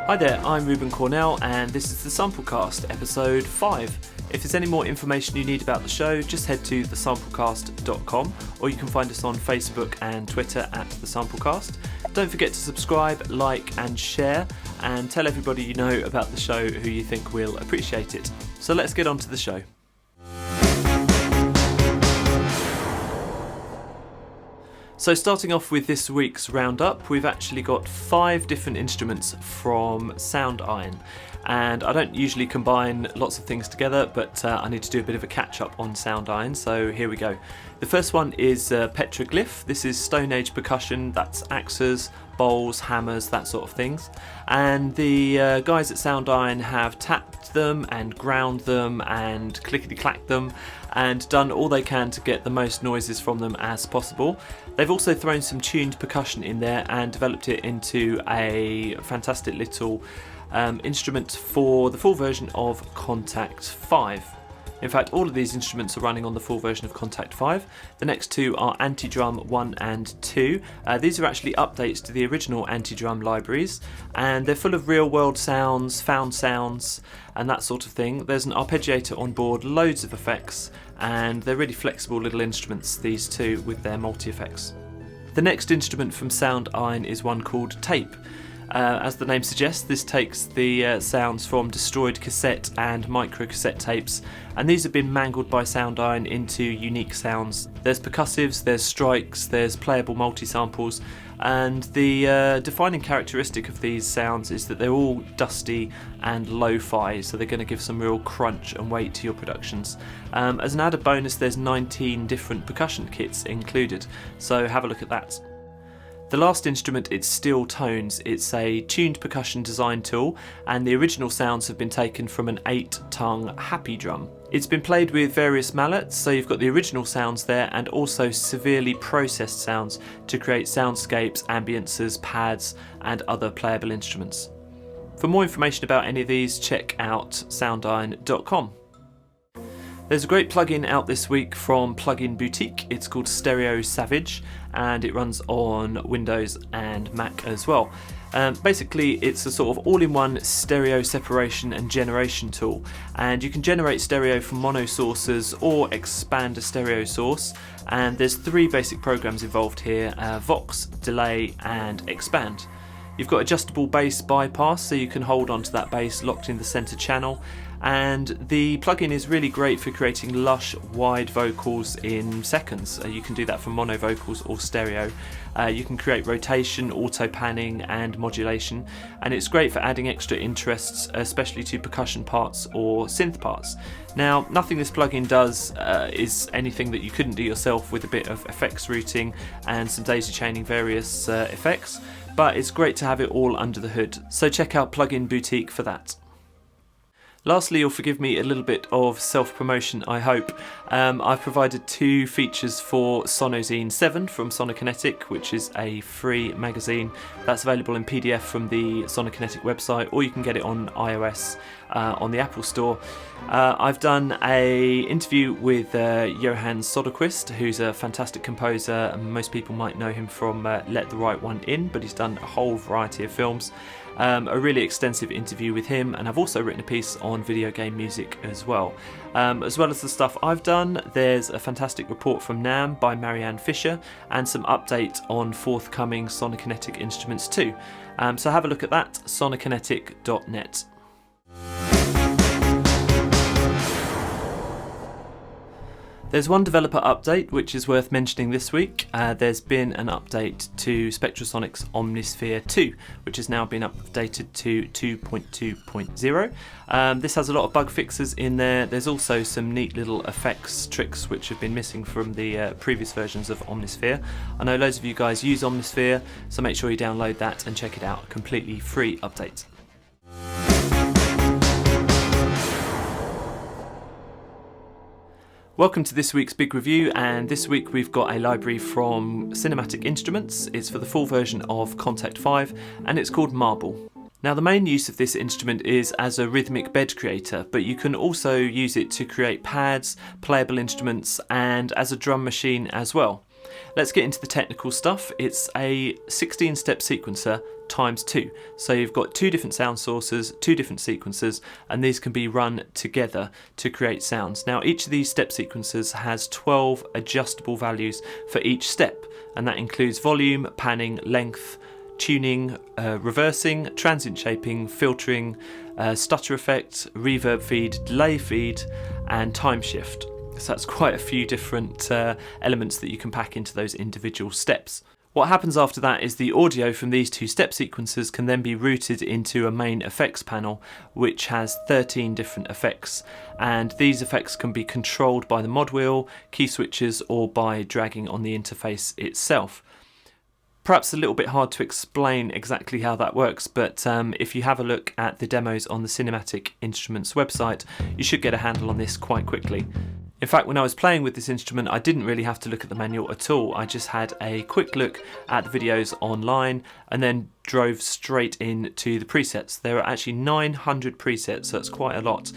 Hi there, I'm Ruben Cornell and this is the Samplecast, episode 5. If there's any more information you need about the show, just head to thesamplecast.com or you can find us on Facebook and Twitter at the Samplecast. Don't forget to subscribe, like and share, and tell everybody you know about the show who you think will appreciate it. So let's get on to the show. So starting off with this week's roundup, we've actually got 5 different instruments from Soundiron, and I don't usually combine lots of things together, but I need to do a bit of a catch up on Soundiron, so here we go. The first one is Petroglyph. This is Stone Age percussion, that's axes, bowls, hammers, that sort of things, and the guys at Soundiron have tapped them and ground them and clickety-clacked them and done all they can to get the most noises from them as possible. They've also thrown some tuned percussion in there and developed it into a fantastic little instrument for the full version of Kontakt 5. In fact, all of these instruments are running on the full version of Kontakt 5. The next two are AntiDrum 1 and 2. These are actually updates to the original AntiDrum libraries, and they're full of real-world sounds, found sounds, and that sort of thing. There's an arpeggiator on board, loads of effects, and they're really flexible little instruments, these two, with their multi-effects. The next instrument from Soundiron is one called Tape. As the name suggests, this takes the sounds from destroyed cassette and micro cassette tapes, and these have been mangled by Soundiron into unique sounds. There's percussives, there's strikes, there's playable multi-samples, and the defining characteristic of these sounds is that they're all dusty and lo-fi, so they're going to give some real crunch and weight to your productions. As an added bonus, there's 19 different percussion kits included, so have a look at that. The last instrument is Steel Tones. It's a tuned percussion design tool, and the original sounds have been taken from an 8-tongue happy drum. It's been played with various mallets, so you've got the original sounds there and also severely processed sounds to create soundscapes, ambiances, pads and other playable instruments. For more information about any of these, check out soundiron.com. There's a great plugin out this week from Plugin Boutique. It's called Stereo Savage and it runs on Windows and Mac as well. Basically, it's a sort of all-in-one stereo separation and generation tool, and you can generate stereo from mono sources or expand a stereo source, and there's 3 basic programs involved here: Vox, Delay and Expand. You've got adjustable bass bypass, so you can hold onto that bass locked in the centre channel, and the plugin is really great for creating lush, wide vocals in seconds. You can do that for mono vocals or stereo. You can create rotation, auto panning and modulation, and it's great for adding extra interests, especially to percussion parts or synth parts. Now, nothing this plugin does is anything that you couldn't do yourself with a bit of effects routing and some daisy chaining various effects, but it's great to have it all under the hood, so check out Plugin Boutique for that. Lastly, you'll forgive me a little bit of self-promotion, I hope. I've provided 2 features for Sonozine 7 from Sonokinetic, which is a free magazine that's available in PDF from the Sonokinetic website, or you can get it on iOS on the Apple Store. I've done an interview with Johann Soderquist, who's a fantastic composer, and most people might know him from Let the Right One In, but he's done a whole variety of films. A really extensive interview with him, and I've also written a piece on video game music as well. As well as the stuff I've done, there's a fantastic report from NAMM by Marianne Fisher and some update on forthcoming Sonokinetic instruments too. So have a look at that, sonokinetic.net. There's one developer update which is worth mentioning this week. There's been an update to Spectrasonics Omnisphere 2, which has now been updated to 2.2.0. This has a lot of bug fixes in there. There's also some neat little effects tricks which have been missing from the previous versions of Omnisphere. I know loads of you guys use Omnisphere, so make sure you download that and check it out. A completely free update. Welcome to this week's big review, and this week we've got a library from Cinematique Instruments. It's for the full version of Kontakt 5 and it's called Marble. Now, the main use of this instrument is as a rhythmic bed creator, but you can also use it to create pads, playable instruments and as a drum machine as well. Let's get into the technical stuff. It's a 16-step sequencer times 2. So you've got 2 different sound sources, 2 different sequencers, and these can be run together to create sounds. Now each of these step sequencers has 12 adjustable values for each step, and that includes volume, panning, length, tuning, reversing, transient shaping, filtering, stutter effect, reverb feed, delay feed, and time shift. So that's quite a few different elements that you can pack into those individual steps. What happens after that is the audio from these 2 step sequences can then be routed into a main effects panel which has 13 different effects, and these effects can be controlled by the mod wheel, key switches, or by dragging on the interface itself. Perhaps a little bit hard to explain exactly how that works, but if you have a look at the demos on the Cinematique Instruments website, you should get a handle on this quite quickly. In fact, when I was playing with this instrument, I didn't really have to look at the manual at all. I just had a quick look at the videos online and then drove straight into the presets. There are actually 900 presets, so it's quite a lot.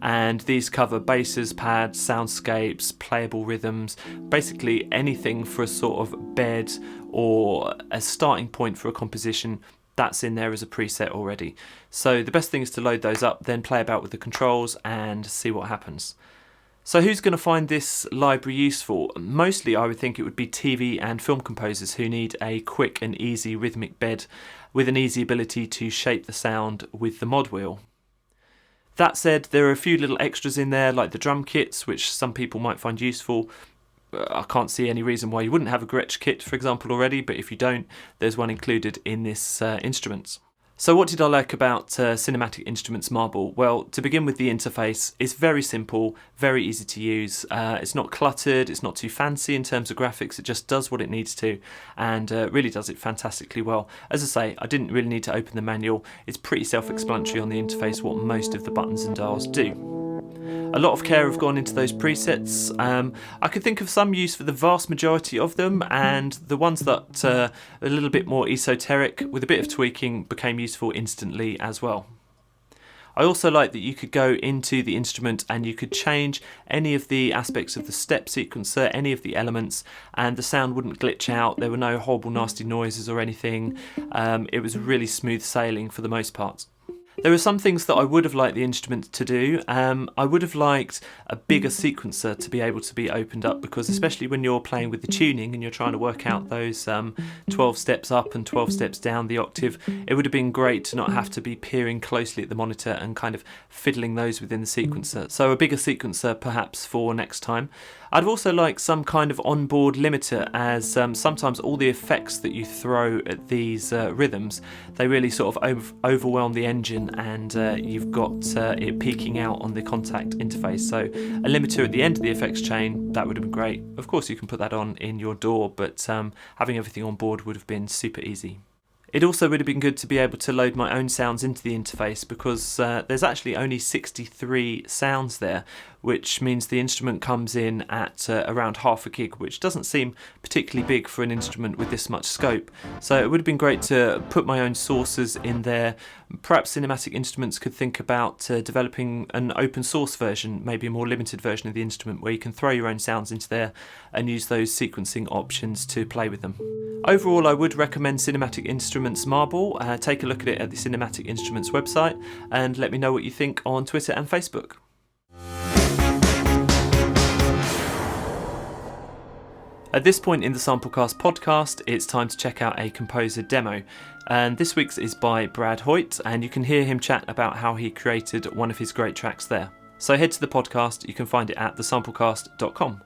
And these cover basses, pads, soundscapes, playable rhythms, basically anything for a sort of bed or a starting point for a composition. That's in there as a preset already. So the best thing is to load those up, then play about with the controls and see what happens. So who's going to find this library useful? Mostly I would think it would be TV and film composers who need a quick and easy rhythmic bed with an easy ability to shape the sound with the mod wheel. That said, there are a few little extras in there like the drum kits, which some people might find useful. I can't see any reason why you wouldn't have a Gretsch kit, for example, already, but if you don't, there's one included in this instrument. So what did I like about Cinematique Instruments Marble? Well, to begin with, the interface is very simple, very easy to use. It's not cluttered, it's not too fancy in terms of graphics, it just does what it needs to, and really does it fantastically well. As I say, I didn't really need to open the manual. It's pretty self-explanatory on the interface what most of the buttons and dials do. A lot of care have gone into those presets. I could think of some use for the vast majority of them, and the ones that are a little bit more esoteric with a bit of tweaking became useful instantly as well. I also like that you could go into the instrument and you could change any of the aspects of the step sequencer, any of the elements, and the sound wouldn't glitch out. There were no horrible nasty noises or anything. It was really smooth sailing for the most part. There are some things that I would have liked the instrument to do. I would have liked a bigger sequencer to be able to be opened up, because especially when you're playing with the tuning and you're trying to work out those 12 steps up and 12 steps down the octave, it would have been great to not have to be peering closely at the monitor and kind of fiddling those within the sequencer. So a bigger sequencer perhaps for next time. I'd also like some kind of onboard limiter, as sometimes all the effects that you throw at these rhythms, they really sort of overwhelm the engine, and you've got it peaking out on the contact interface. So a limiter at the end of the effects chain, that would have been great. Of course you can put that on in your DAW, but having everything on board would have been super easy. It also would have been good to be able to load my own sounds into the interface, because there's actually only 63 sounds there, which means the instrument comes in at around half a gig, which doesn't seem particularly big for an instrument with this much scope. So it would have been great to put my own sources in there. Perhaps Cinematique Instruments could think about developing an open source version, maybe a more limited version of the instrument, where you can throw your own sounds into there and use those sequencing options to play with them. Overall, I would recommend Cinematique Instruments Marble. Take a look at it at the Cinematique Instruments website and let me know what you think on Twitter and Facebook. At this point in the Samplecast podcast, it's time to check out a composer demo. And this week's is by Brad Hoyt, and you can hear him chat about how he created one of his great tracks there. So head to the podcast, you can find it at thesamplecast.com.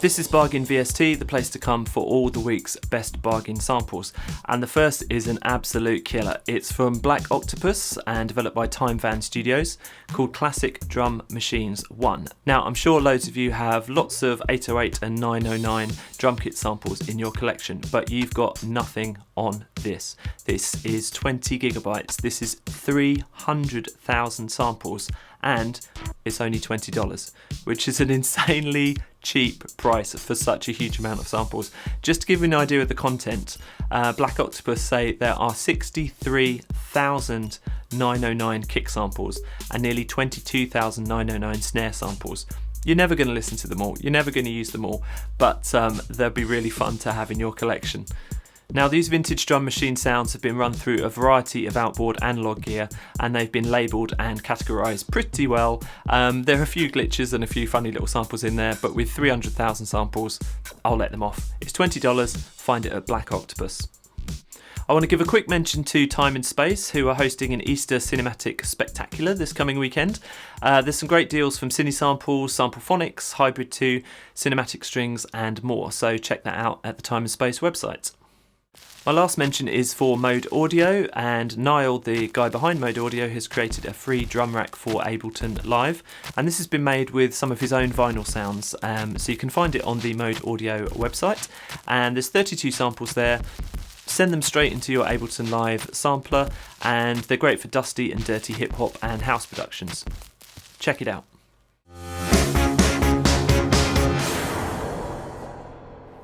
This is Bargain VST, the place to come for all the week's best bargain samples. And the first is an absolute killer. It's from Black Octopus and developed by Time Van Studios, called Classic Drum Machines 1. Now, I'm sure loads of you have lots of 808 and 909 drum kit samples in your collection, but you've got nothing on this. This is 20 gigabytes. This is 300,000 samples, and it's only $20, which is an insanely cheap price for such a huge amount of samples. Just to give you an idea of the content, Black Octopus say there are 63,000 909 kick samples and nearly 22,000 909 snare samples. You're never going to listen to them all, you're never going to use them all, but they'll be really fun to have in your collection. Now, these vintage drum machine sounds have been run through a variety of outboard analog gear, and they've been labelled and categorised pretty well. There are a few glitches and a few funny little samples in there, but with 300,000 samples, I'll let them off. It's $20, find it at Black Octopus. I want to give a quick mention to Time and Space, who are hosting an Easter Cinematic Spectacular this coming weekend. There's some great deals from Cine Samples, Samplephonics, Hybrid 2, Cinematic Strings and more, so check that out at the Time and Space website. My last mention is for Mode Audio, and Niall, the guy behind Mode Audio, has created a free drum rack for Ableton Live, and this has been made with some of his own vinyl sounds, so you can find it on the Mode Audio website, and there's 32 samples there. Send them straight into your Ableton Live sampler, and they're great for dusty and dirty hip hop and house productions. Check it out.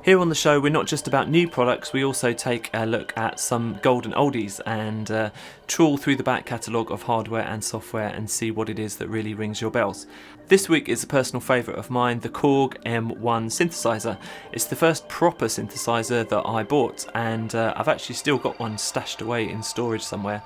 Here on the show, we're not just about new products, we also take a look at some golden oldies and trawl through the back catalogue of hardware and software and see what it is that really rings your bells. This week is a personal favourite of mine, the Korg M1 synthesizer. It's the first proper synthesizer that I bought, and I've actually still got one stashed away in storage somewhere.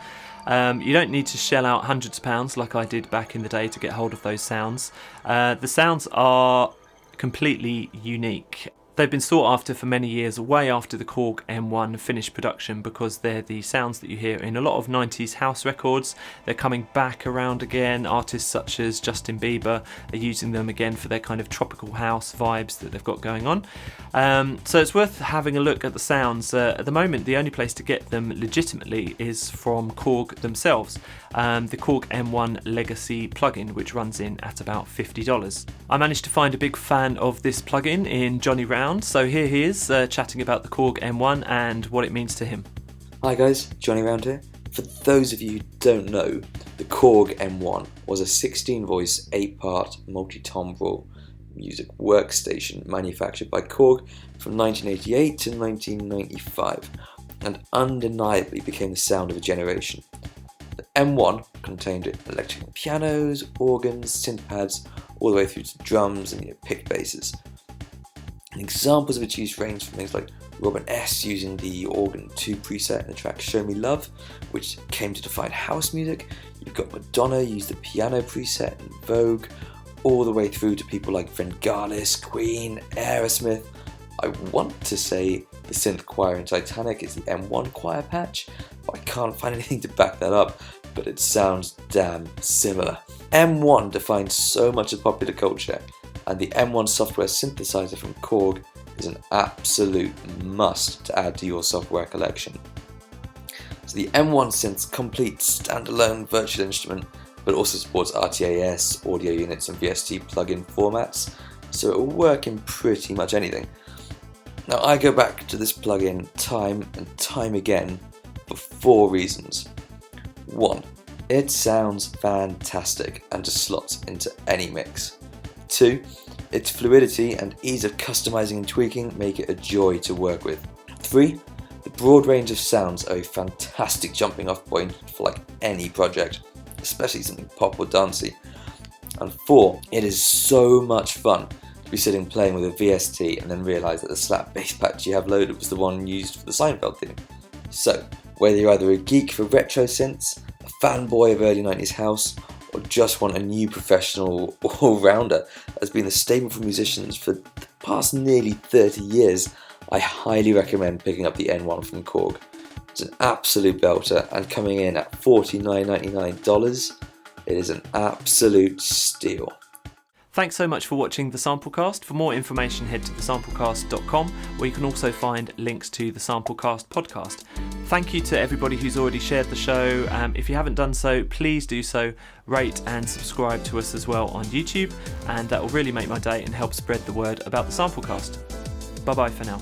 You don't need to shell out hundreds of pounds like I did back in the day to get hold of those sounds. The sounds are completely unique. They've been sought after for many years, way after the Korg M1 finished production, because they're the sounds that you hear in a lot of 90s house records. They're coming back around again. Artists such as Justin Bieber are using them again for their kind of tropical house vibes that they've got going on. So it's worth having a look at the sounds. At the moment, the only place to get them legitimately is from Korg themselves. The Korg M1 Legacy plugin, which runs in at about $50. I managed to find a big fan of this plugin in Jonny, so here he is chatting about the Korg M1 and what it means to him. Hi guys, Jonny round here. For those of you who don't know, the Korg M1 was a 16-voice, 8-part multi-timbre music workstation manufactured by Korg from 1988 to 1995 and undeniably became the sound of a generation. The M1 contained electric pianos, organs, synth pads, all the way through to drums and picked basses. And examples of its use range from things like Robin S. using the Organ 2 preset in the track Show Me Love, which came to define house music. You've got Madonna use the piano preset in Vogue, all the way through to people like Vangelis, Queen, Aerosmith. I want to say the synth choir in Titanic is the M1 choir patch, but I can't find anything to back that up, but it sounds damn similar. M1 defines so much of popular culture, and the M1 software synthesizer from Korg is an absolute must to add to your software collection. So the M1 synth's complete standalone virtual instrument, but also supports RTAS, audio units and VST plugin formats, so it will work in pretty much anything. Now I go back to this plugin time and time again for 4 reasons. 1. It sounds fantastic and just slots into any mix. 2. Its fluidity and ease of customizing and tweaking make it a joy to work with. 3. The broad range of sounds are a fantastic jumping off point for like any project, especially something pop or dancey. And 4. It is so much fun to be sitting playing with a VST and then realise that the slap bass patch you have loaded was the one used for the Seinfeld theme. So, whether you're either a geek for retro synths, a fanboy of early 90s house, or just want a new professional all-rounder that's been a staple for musicians for the past nearly 30 years, I highly recommend picking up the N1 from Korg. It's an absolute belter, and coming in at $49.99, it is an absolute steal. Thanks so much for watching the Samplecast. For more information, head to thesamplecast.com, where you can also find links to the Samplecast podcast. Thank you to everybody who's already shared the show. If you haven't done so, please do so. Rate and subscribe to us as well on YouTube, and that will really make my day and help spread the word about the Samplecast. Bye bye for now.